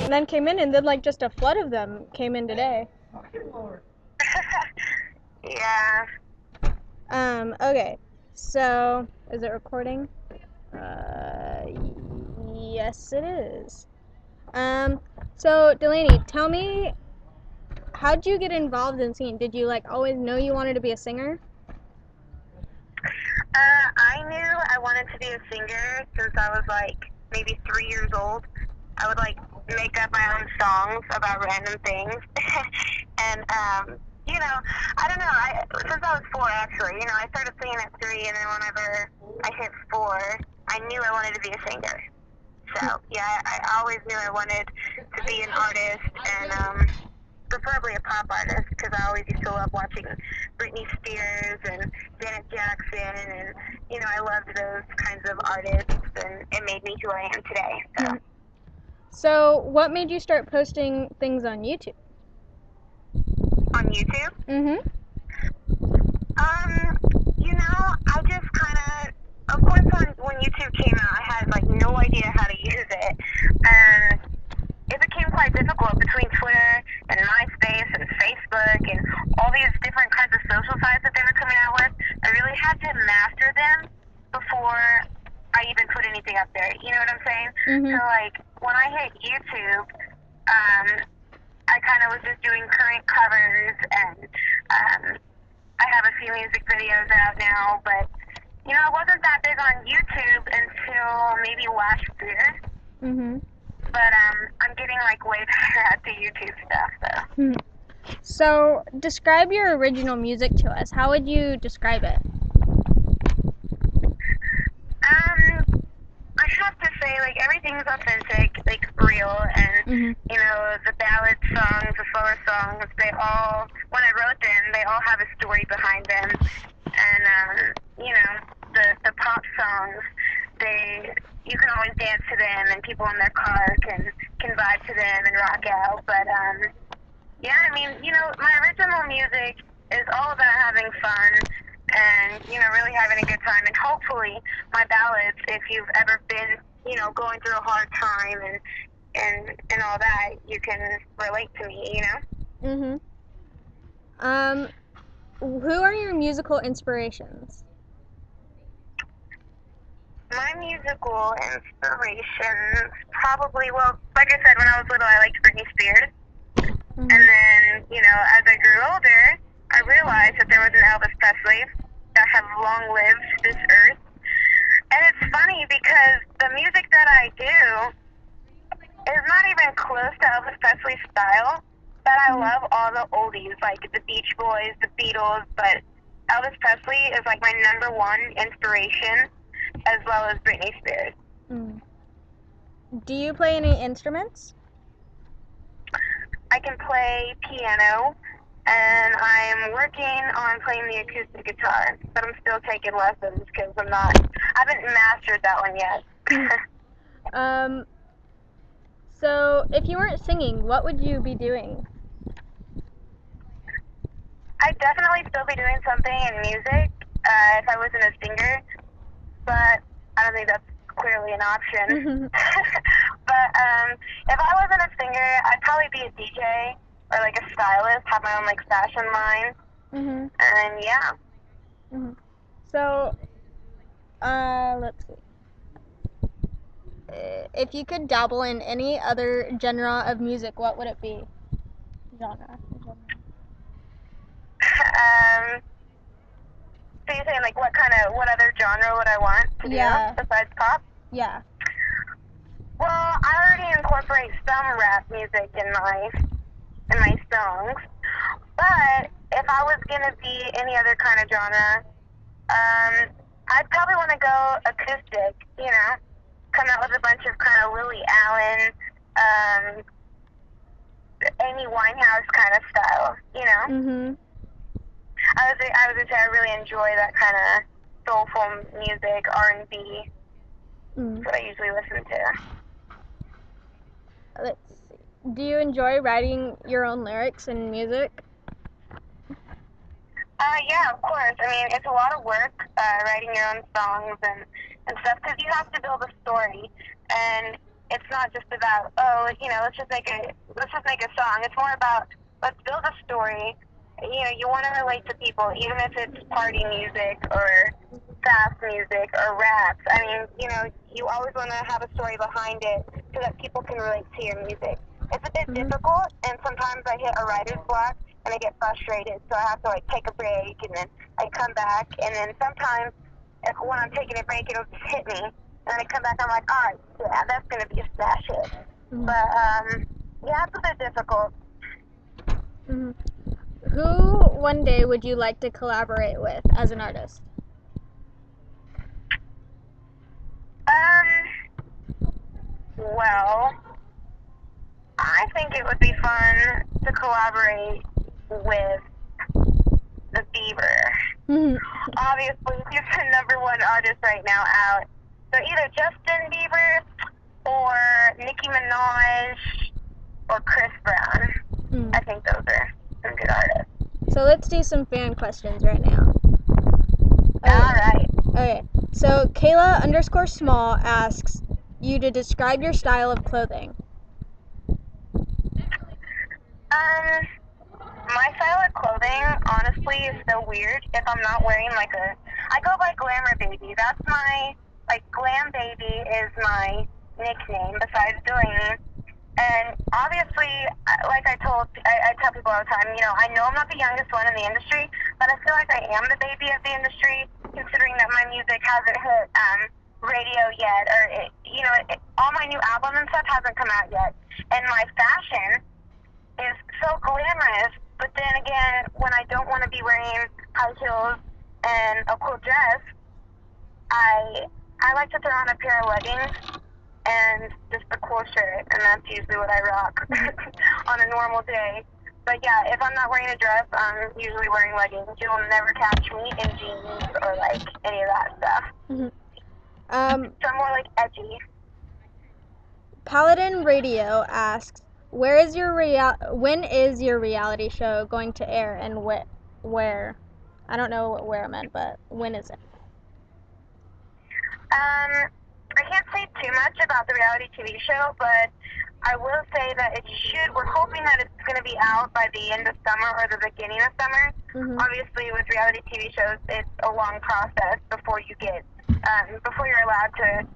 And then came in, and then like just a flood of them came in today. Yeah. Okay. So, is it recording? Yes, it is. So Delaney, tell me, how'd you get involved in singing? Did you like always know you wanted to be a singer? I knew I wanted to be a singer since I was like maybe 3 years old. I would like make up my own songs about random things. And you know, I don't know, since I was 4 actually, I started singing at 3, and then whenever I hit 4, I knew I wanted to be a singer. So yeah, I always knew I wanted to be an artist, and preferably a pop artist, because I always used to love watching Britney Spears and Janet Jackson, and I loved those kinds of artists, and it made me who I am today. So. So, what made you start posting things on YouTube? On YouTube? Mm-hmm. I just kind of course, when YouTube came out, I had like no idea how to use it, and it became quite difficult between Twitter and MySpace and Facebook and all these different kinds of social sites that they were coming out with. I really had to master them before I even put anything up there. You know what I'm saying? Mm-hmm. So like when I hit YouTube, I kind of was just doing current covers, and I have a few music videos out now, but I wasn't that big on YouTube until maybe last year. Mm-hmm. But I'm getting like way better at the YouTube stuff, Hmm. So, describe your original music to us. How would you describe it? I have to say, like, everything's authentic, like real, and Mm-hmm. the ballad songs, the slower songs, they all, when I wrote them, they all have a story behind them, and the pop songs, you can always dance to them, and people in their car can vibe to them and rock out. But yeah, my original music is all about having fun and really having a good time. And hopefully, my ballads, if you've ever been going through a hard time and all that, you can relate to me. Mm-hmm. Who are your musical inspirations? My musical inspirations, probably, well, like I said, when I was little, I liked Britney Spears. Mm-hmm. And then, as I grew older, I realized that there was an Elvis Presley that have long lived this earth. And it's funny because the music that I do is not even close to Elvis Presley's style, but I love all the oldies, like the Beach Boys, the Beatles, but Elvis Presley is like my number one inspiration, as well as Britney Spears. Mm. Do you play any instruments? I can play piano, and I'm working on playing the acoustic guitar, but I'm still taking lessons because I haven't mastered that one yet. So if you weren't singing, what would you be doing? I'd definitely still be doing something in music if I wasn't a singer, but I don't think that's clearly an option. But if I wasn't a singer, I'd probably be a DJ or like a stylist, have my own like fashion line, Mm-hmm. and yeah. Mm-hmm. So, let's see. If you could dabble in any other genre of music, what would it be? Genre. So you're saying like what other genre would I want to do besides pop? Yeah. Well, I already incorporate some rap music in my songs, but if I was gonna be any other kind of genre, I'd probably want to go acoustic. Come out with a bunch of kind of Lily Allen, Amy Winehouse kind of style. Mhm. I was gonna say I really enjoy that kind of soulful music, R&B. That's what I usually listen to. Let's see. Do you enjoy writing your own lyrics and music? Yeah, of course. I mean, it's a lot of work writing your own songs and stuff because you have to build a story, and it's not just about let's just make a song. It's more about let's build a story. You know, you want to relate to people, even if it's party music or fast music or raps. I mean, you know, you always want to have a story behind it so that people can relate to your music. It's a bit Mm-hmm. difficult, and sometimes I hit a writer's block and I get frustrated, so I have to like take a break, and then I come back, and then sometimes when I'm taking a break, it'll just hit me, and I come back, I'm like, all right, yeah, that's gonna be a smash hit. Mm-hmm. But yeah, it's a bit difficult. Mm-hmm. Who one day would you like to collaborate with as an artist? Well, I think it would be fun to collaborate with the Bieber. Mm-hmm. Obviously, he's the #1 artist right now out. So either Justin Bieber or Nicki Minaj or Chris Brown. Mm-hmm. I think those are some good artists. So let's do some fan questions right now. Alright. Okay. So Kayla_small asks you to describe your style of clothing. My style of clothing, honestly, is so weird. If I'm not wearing I go by Glamour Baby. That's my, Glam Baby is my nickname besides Delaney. And obviously, like I tell people all the time, you know I'm not the youngest one in the industry, but I feel like I am the baby of the industry, considering that my music hasn't hit radio yet, or all my new album and stuff hasn't come out yet. And my fashion is so glamorous, but then again, when I don't want to be wearing high heels and a cool dress, I like to throw on a pair of leggings and just a cool shirt, and that's usually what I rock on a normal day. But yeah, if I'm not wearing a dress, I'm usually wearing leggings. You'll never catch me in jeans or any of that stuff. Mm-hmm. So I'm more edgy. Paladin Radio asks, when is your reality show going to air and where? I don't know what where I meant, but when is it? I can't say too much about the reality TV show, but I will say that we're hoping that it's going to be out by the end of summer or the beginning of summer. Mm-hmm. Obviously, with reality TV shows, it's a long process before before you're allowed to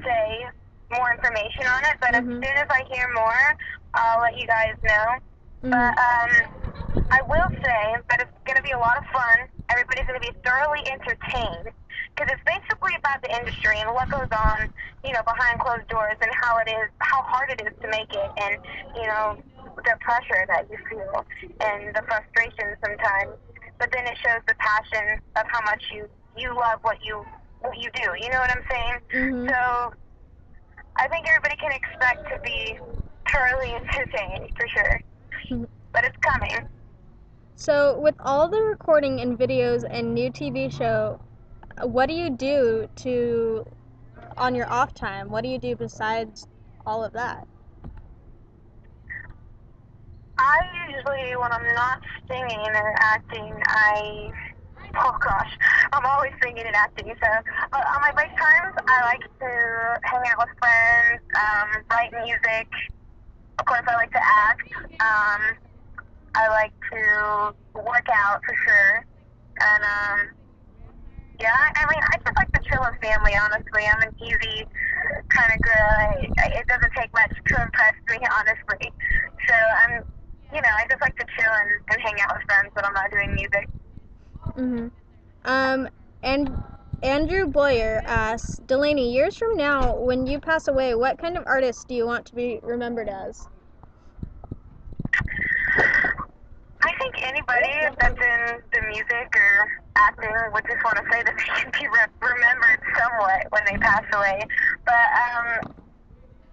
say more information on it. But Mm-hmm. as soon as I hear more, I'll let you guys know. Mm-hmm. But I will say that it's going to be a lot of fun. Everybody's going to be thoroughly entertained because it's basically about the industry and what goes on, behind closed doors, and how hard it is to make it, and the pressure that you feel and the frustration sometimes. But then it shows the passion of how much you love what you do. You know what I'm saying? Mm-hmm. So I think everybody can expect to be thoroughly entertained for sure. Mm-hmm. But it's coming. So, with all the recording and videos and new TV show, what do you do on your off time? What do you do besides all of that? I usually, when I'm not singing or acting, oh gosh, I'm always singing and acting. So on my break times, I like to hang out with friends, write music. Of course, I like to act. I like to work out for sure. And yeah, I mean, I just like to chill with family, honestly. I'm an easy kind of girl. It doesn't take much to impress me, honestly. So I just like to chill and hang out with friends when I'm not doing music. Mm-hmm. And Andrew Boyer asks, Delaney, years from now, when you pass away, what kind of artist do you want to be remembered as? I think anybody that's in the music or acting would just want to say that they can be remembered somewhat when they pass away. But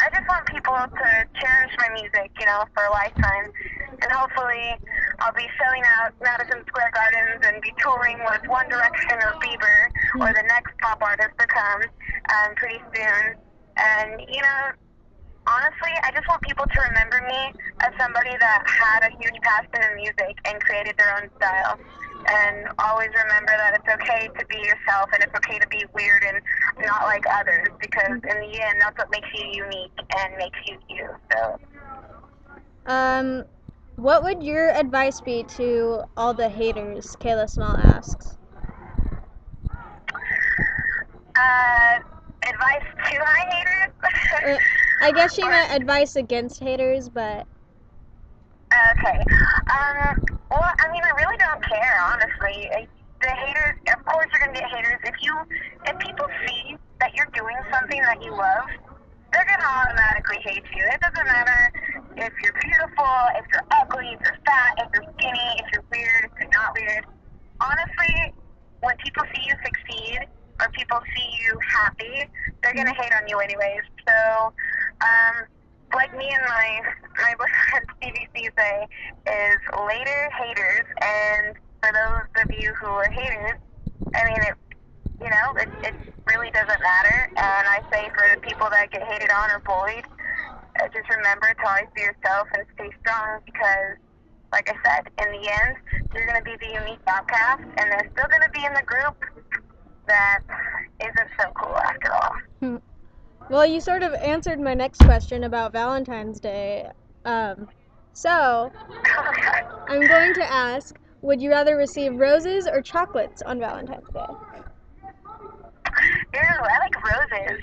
I just want people to cherish my music, for a lifetime. And hopefully I'll be selling out Madison Square Gardens and be touring with One Direction or Bieber or the next pop artist to come pretty soon. And, honestly, I just want people to remember me as somebody that had a huge passion in music and created their own style. and always remember that it's okay to be yourself and it's okay to be weird and not like others, because in the end, that's what makes you unique and makes you you. So, What would your advice be to all the haters? Kayla Small asks. Advice to my haters? I guess she meant advice against haters, but... Okay. Well, I mean, I really don't care, honestly. The haters, of course you're going to get haters. If people see that you're doing something that you love, they're going to automatically hate you. It doesn't matter if you're beautiful, if you're ugly, if you're fat, if you're skinny, if you're weird, if you're not weird. Honestly, when people see you succeed or people see you happy, they're going to hate on you anyways. So, like me and my boyfriend CBC say, is later haters. And for those of you who are haters, I mean, it really doesn't matter. And I say for the people that get hated on or bullied, just remember to always be yourself and stay strong, because, like I said, in the end, you're going to be the unique outcast, and they're still going to be in the group that isn't so cool after all. Well, you sort of answered my next question about Valentine's Day. So, I'm going to ask, would you rather receive roses or chocolates on Valentine's Day? Ew, I like roses.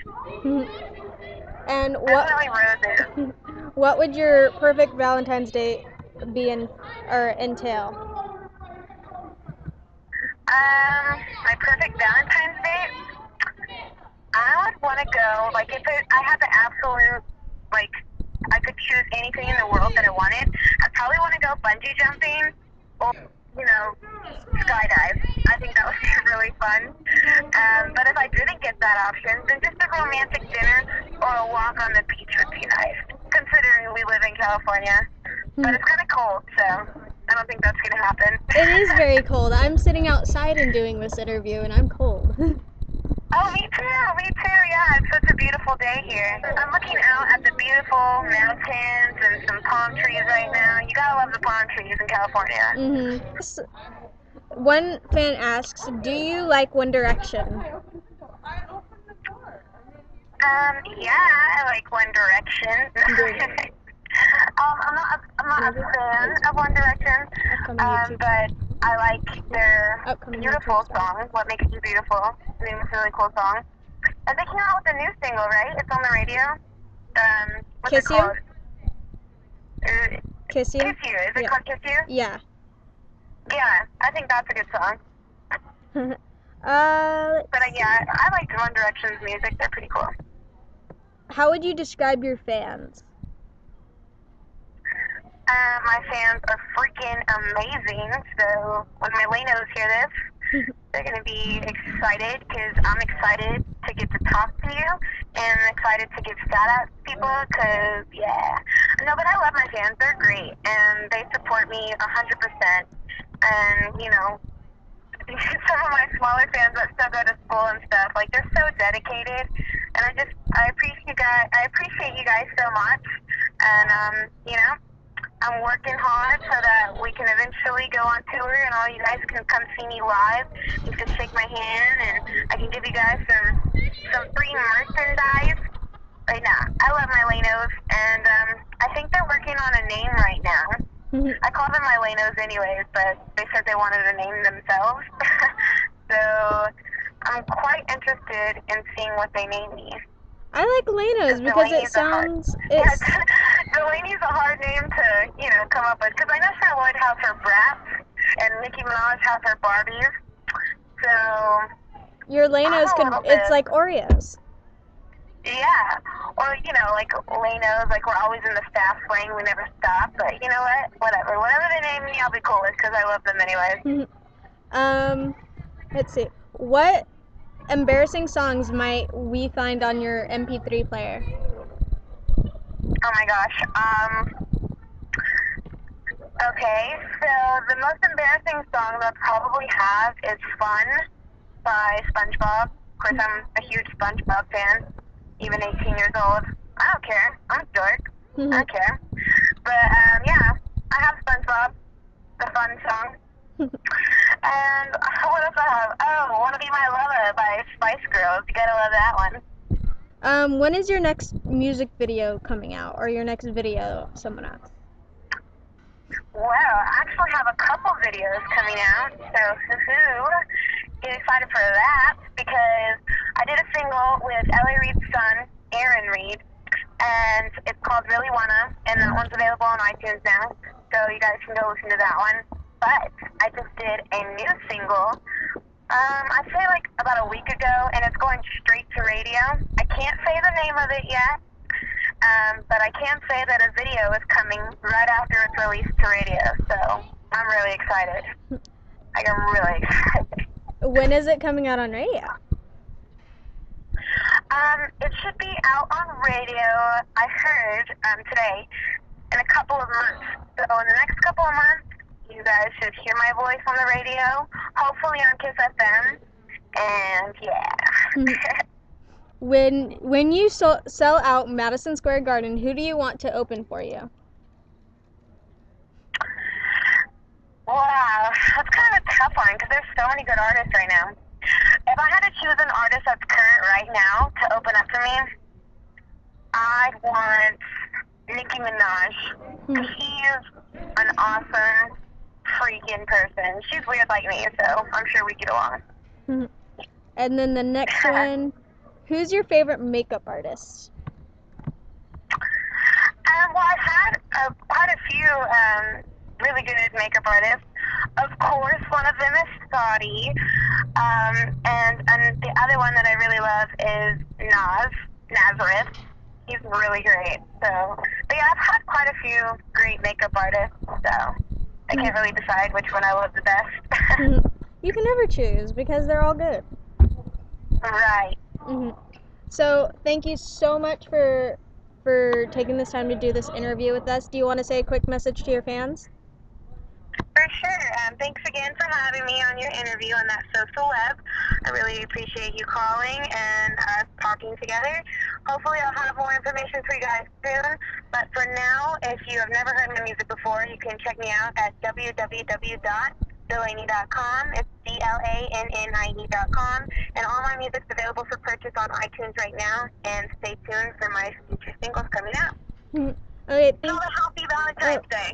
And Definitely roses. what would your perfect Valentine's Day be entail? My perfect Valentine's Day, I would want to go, like, if I had the absolute, like, I could choose anything in the world that I wanted, I'd probably want to go bungee jumping or, skydive. I think that would be really fun. But if I didn't get that option, then just a romantic dinner or a walk on the beach would be nice, considering we live in California. But it's kind of cold, so I don't think that's going to happen. It is very cold. I'm sitting outside and doing this interview, and I'm cold. Oh, me too, yeah. It's such a beautiful day here. I'm looking out at the beautiful mountains and some palm trees right now. You gotta love the palm trees in California. One fan asks, do you like One Direction? Yeah, I like One Direction. I'm not a fan of One Direction, but I like their beautiful song, What Makes You Beautiful. I think it's a really cool song. And they came out with a new single, right? It's on the radio. What's Kiss it called? Kiss You? Kiss You. Is it called Kiss You? Yeah. Yeah, I think that's a good song. But yeah, I like One Direction's music. They're pretty cool. How would you describe your fans? My fans are freaking amazing. So when my Lanos hear this, they're going to be excited, because I'm excited to get to talk to you, and I'm excited to give shout-outs to people, because, yeah. No, but I love my fans. They're great, and they support me 100%. And, some of my smaller fans that still go to school and stuff, like, they're so dedicated, and I appreciate you guys so much. And, I'm working hard so that we can eventually go on tour and all you guys can come see me live. You can shake my hand and I can give you guys some free merchandise. But nah, I love my Lanos, and I think they're working on a name right now. I call them my Lanos anyways, but they said they wanted to name themselves. So I'm quite interested in seeing what they name me. I like Lanos because it sounds... Delaney's a hard name to, come up with. Because I know Charlotte has her Bratz, and Nicki Minaj has her Barbies. So... Your Lanos it's like Oreos. Yeah. Or, like Lanos, like we're always in the staff slang, we never stop. But you know what? Whatever. Whatever they name me, I'll be cool with, because I love them anyways. Let's see. What embarrassing songs might we find on your MP3 player? Oh my gosh. Okay, so the most embarrassing song that I probably have is Fun by SpongeBob. Of course, I'm a huge SpongeBob fan, even 18 years old. I don't care. I'm a dork. I don't care. But, yeah, I have SpongeBob, the Fun song. And what else I have? Oh, Wanna Be My Lover by Spice Girls. You gotta love that one. When is your next music video coming out, or your next video? Someone asked. Well, I actually have a couple videos coming out, so get excited for that because I did a single with L.A. Reid's son, Aaron Reid, and it's called Really Wanna, and that one's available on iTunes now, so you guys can go listen to that one. But I just did a new single, I'd say like about a week ago, and it's going straight to radio. I can't say the name of it yet, but I can say that a video is coming right after it's released to radio, so I'm really excited. Like, I'm really excited. When is it coming out on radio? It should be out on radio, I heard, today, in a couple of months. So in the next couple of months, you guys should hear my voice on the radio, hopefully on Kiss FM, and yeah. When you sell out Madison Square Garden, who do you want to open for you? Wow, that's kind of a tough one because there's so many good artists right now. If I had to choose an artist that's current right now to open up for me, I'd want Nicki Minaj. She's an awesome freaking person. She's weird like me, so I'm sure we get along. And then the next one, who's your favorite makeup artist? Well, I've had quite a few really good makeup artists. Of course, one of them is Saudi, and the other one that I really love is Nazareth. He's really great. So, but yeah, I've had quite a few great makeup artists, so I can't really decide which one I love the best. You can never choose because they're all good. Right. So, thank you so much for taking this time to do this interview with us. Do you want to say a quick message to your fans? For sure. Thanks again for having me on your interview on that social web. I really appreciate you calling and us talking together. Hopefully I'll have more information for you guys soon. But for now, if you have never heard my music before, you can check me out at www.delaney.com. It's DLANNIE.com. And all my music's available for purchase on iTunes right now. And stay tuned for my future singles coming out. Okay, Have a happy Valentine's Day.